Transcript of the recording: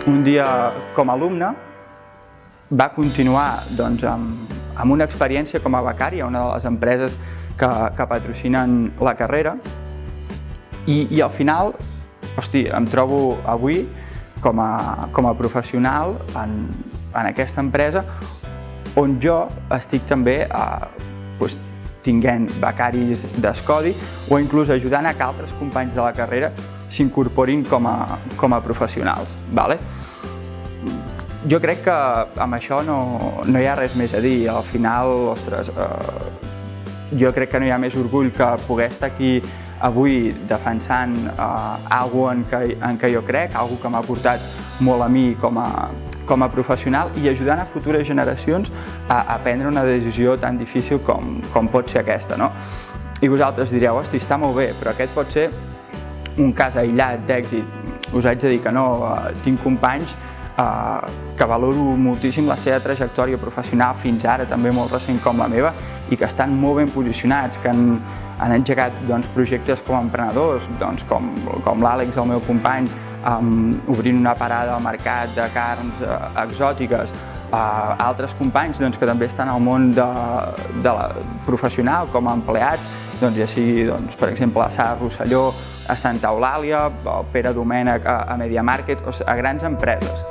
un dia com a alumne va continuar amb una experiència com a becari a una de les empreses que patrocinen la carrera i al final, hosti, em trobo avui com a professional en aquesta empresa on jo estic també tinguent becaris d'Escodi o inclús ajudant a que altres companys de la carrera s'incorporin com a professionals. Jo crec que amb això no hi ha res més a dir. Al final, ostres, jo crec que no hi ha més orgull que poder estar aquí avui defensant alguna cosa en què jo crec, alguna cosa que m'ha portat molt a mi com a professional i ajudant a futures generacions a prendre una decisió tan difícil com pot ser aquesta. I vosaltres direu, hosti, està molt bé, però aquest pot ser un cas aïllat d'èxit. Us haig de dir que no, tinc companys que valoro moltíssim la seva trajectòria professional fins ara, també molt recent com la meva, i que estan molt ben posicionats, que han engegat projectes com a emprenedors, com l'Àlex, el meu company, obrint una parada al mercat de carns exòtiques, altres companys que també estan al món professional com a empleats, ja sigui, per exemple, a Sara Rosselló, a Santa Eulàlia, el Pere Domènech a Media Market, a grans empreses.